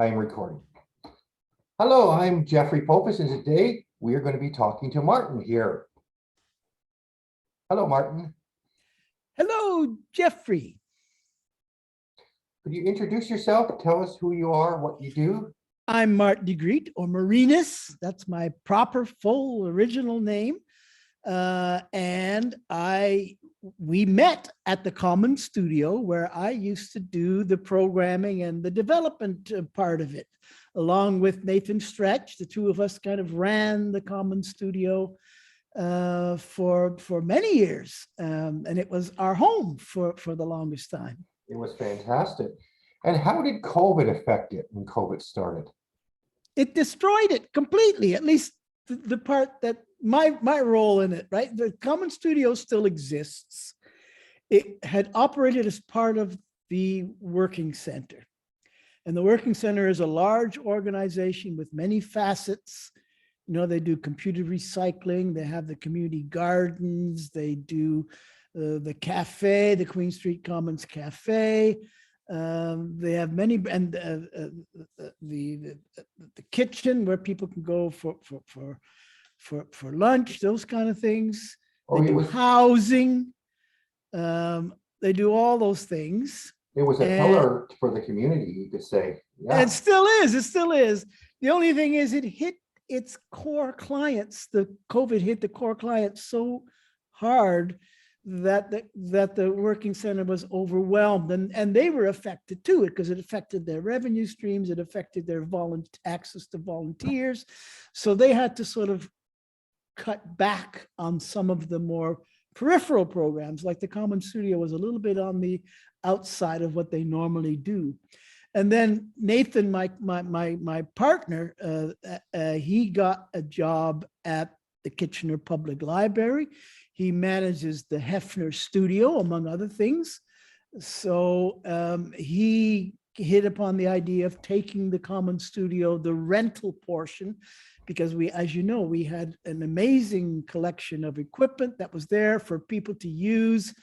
I am recording. Hello, I'm Jeffrey Popus, and today we are going to be talking to Martin here. Hello, Martin. Hello, Jeffrey. Could you introduce yourself? Tell us who you are, what you do. I'm Martin DeGreet, or Marinus. That's my proper full original name. We met at the Common Studio, where I used to do the programming and the development part of it, along with Nathan Stretch. The two of us kind of ran the Common Studio for many years, and it was our home for the longest time. It was fantastic. And how did COVID affect it when COVID started? It destroyed it completely, at least the part that my role in it, right? The Common Studio still exists. It had operated as part of the Working Center. And the Working Center is a large organization with many facets. You know, they do computer recycling, they have the community gardens, they do the cafe, the Queen Street Commons Cafe. They have many, and the kitchen where people can go for lunch, those kind of things. They do housing. They do all those things. It was a pillar for the community, you could say. Yeah. It still is. It still is. The only thing is it hit its core clients. The COVID hit the core clients so hard that the Working Center was overwhelmed, and they were affected too, because it affected their revenue streams, it affected their access to volunteers. So they had to sort of cut back on some of the more peripheral programs, like the Common Studio was a little bit on the outside of what they normally do. And then Nathan, my partner, he got a job at the Kitchener Public Library. He manages the Hefner Studio, among other things. So he hit upon the idea of taking the Common Studio, the rental portion, because we, as you know, we had an amazing collection of equipment that was there for people to use,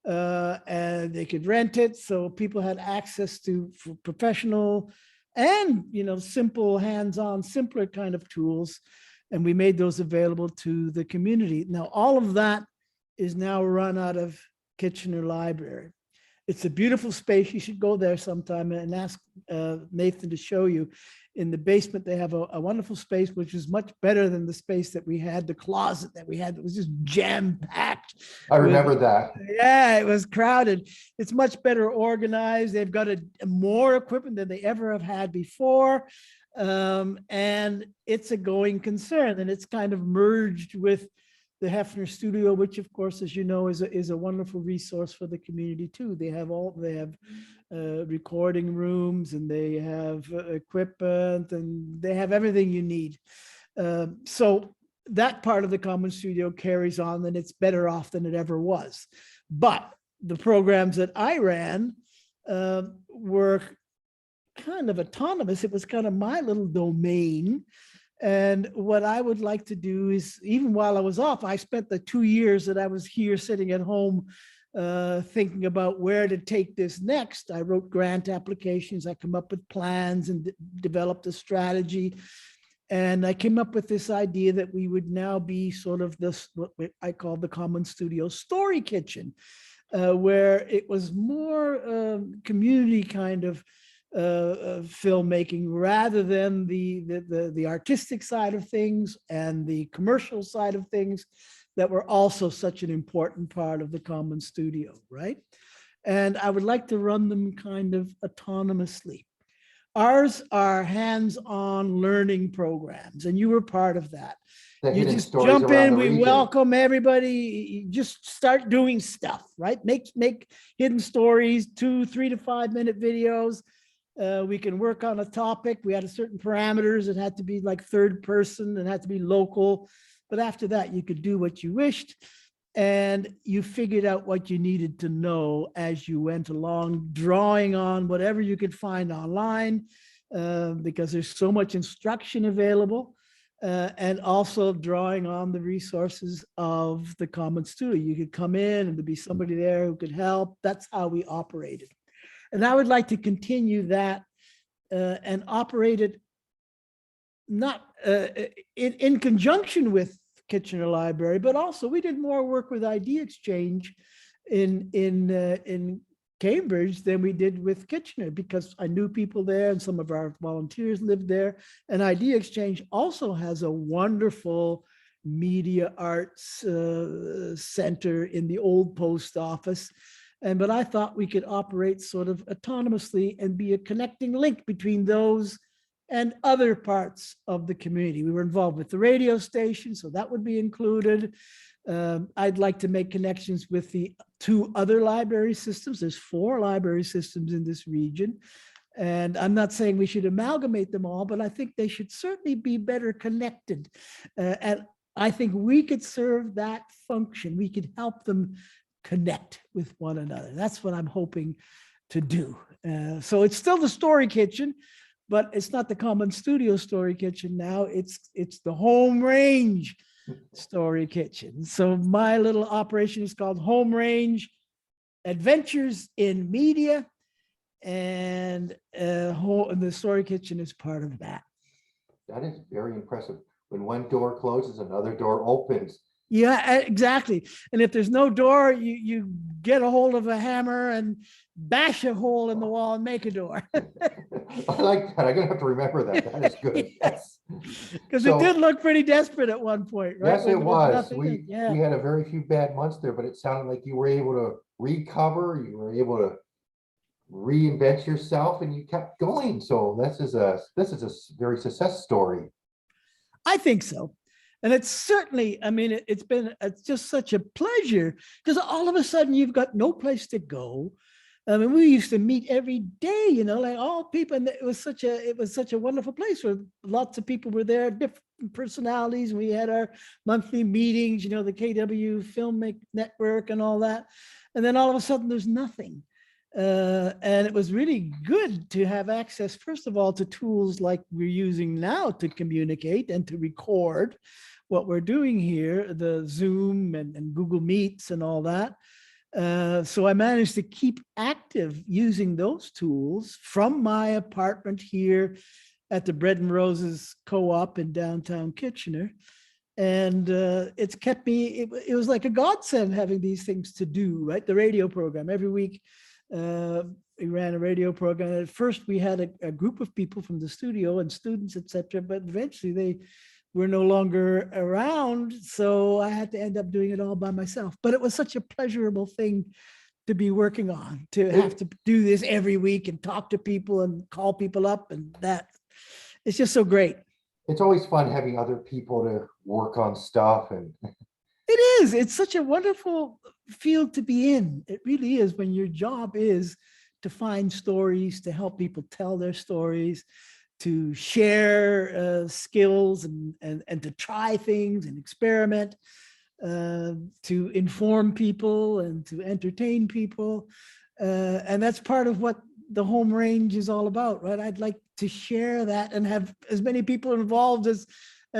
and they could rent it. So people had access to for professional and, you know, simple hands-on, simpler kind of tools. And we made those available to the community. Now, all of that is now run out of Kitchener Library. It's a beautiful space. You should go there sometime and ask Nathan to show you. In the basement, they have a wonderful space, which is much better than the space that we had, the closet that we had. It was just jam-packed. I remember that. Yeah, it was crowded. It's much better organized. They've got more equipment than they ever have had before. And it's a going concern, and it's kind of merged with the Hefner Studio, which of course, as you know, is a wonderful resource for the community too. They have recording rooms, and they have equipment, and they have everything you need. So that part of the Common Studio carries on, and it's better off than it ever was. But the programs that I ran were kind of autonomous. It was kind of my little domain. And what I would like to do is, even while I was off, I spent the 2 years that I was here sitting at home thinking about where to take this next. I wrote grant applications, I come up with plans and developed a strategy. And I came up with this idea that we would now be sort of this, what I call the Common Studio Story Kitchen, where it was more community kind of filmmaking, rather than the artistic side of things and the commercial side of things that were also such an important part of the Common Studio, right? And I would like to run them kind of autonomously. Ours are hands-on learning programs, and you were part of that. You just jump in, we welcome everybody, you just start doing stuff, right? Make hidden stories, 2, 3 to 5 minute videos. We can work on a topic. We had a certain parameters. It had to be like third person, it had to be local. But after that, you could do what you wished, and you figured out what you needed to know as you went along, drawing on whatever you could find online, because there's so much instruction available, and also drawing on the resources of the Common Studio. You could come in and there'd be somebody there who could help. That's how we operated. And I would like to continue that and operated not in conjunction with Kitchener Library, but also we did more work with Idea Exchange in Cambridge than we did with Kitchener, because I knew people there and some of our volunteers lived there. And Idea Exchange also has a wonderful media arts center in the old post office. But I thought we could operate sort of autonomously and be a connecting link between those and other parts of the community. We were involved with the radio station, so that would be included. I'd like to make connections with the 2 other library systems. There's 4 library systems in this region. And I'm not saying we should amalgamate them all, but I think they should certainly be better connected. And I think we could serve that function. We could help them connect with one another. That's what I'm hoping to do. So it's still the Story Kitchen, but it's not the Common Studio Story Kitchen now. It's the Home Range Story Kitchen. So my little operation is called Home Range Adventures in Media, and the Story Kitchen is part of that. That is very impressive. When one door closes, another door opens. Yeah, exactly. And if there's no door, you get a hold of a hammer and bash a hole in the wall and make a door. I like that. I'm gonna have to remember that. That is good. Yes. Because So- it did look pretty desperate at one point, right? Yes, When it there was. nothing We in- yeah. had a very few bad months there, but it sounded like you were able to recover. You were able to reinvent yourself, and you kept going. So this is a very success story. I think so. And it's certainly, I mean, it's just such a pleasure, because all of a sudden you've got no place to go. I mean, we used to meet every day, you know, like all people, and it was such a wonderful place where lots of people were there, different personalities. We had our monthly meetings, you know, the KW Film Network and all that. And then all of a sudden there's nothing. And it was really good to have access, first of all, to tools like we're using now to communicate and to record what we're doing here, the Zoom and Google Meets and all that. So I managed to keep active using those tools from my apartment here at the Bread and Roses Co-op in downtown Kitchener. And it's kept me, it was like a godsend having these things to do, right? The radio program every week. We ran a radio program. At first, we had a group of people from the studio and students, etc. But eventually, they were no longer around, so I had to end up doing it all by myself. But it was such a pleasurable thing to be working on, to have to do this every week and talk to people and call people up, and that it's just so great. It's always fun having other people to work on stuff. And It is. It's such a wonderful field to be in. It really is, when your job is to find stories, to help people tell their stories, to share skills and to try things and experiment, to inform people and to entertain people. And that's part of what the Home Range is all about, right? I'd like to share that and have as many people involved as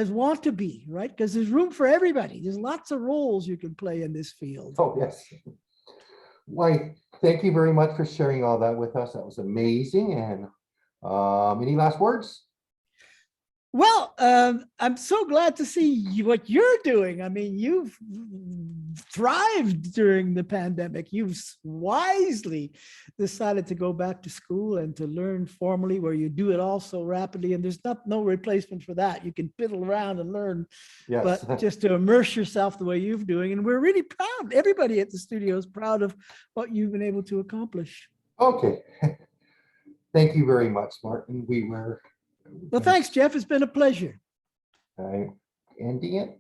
want to be, right? Because there's room for everybody. There's lots of roles you can play in this field. oh, yes. Why, thank you very much for sharing all that with us. That was amazing. And any last words? Well, I'm so glad to see what you're doing. I mean, you've thrived during the pandemic. You've wisely decided to go back to school and to learn formally, where you do it all so rapidly. And there's no replacement for that. You can fiddle around and learn, Yes. but just to immerse yourself the way you've doing. And we're really proud. Everybody at the studio is proud of what you've been able to accomplish. Okay. Thank you very much, Martin. Well, thanks, Jeff. It's been a pleasure. Ending it.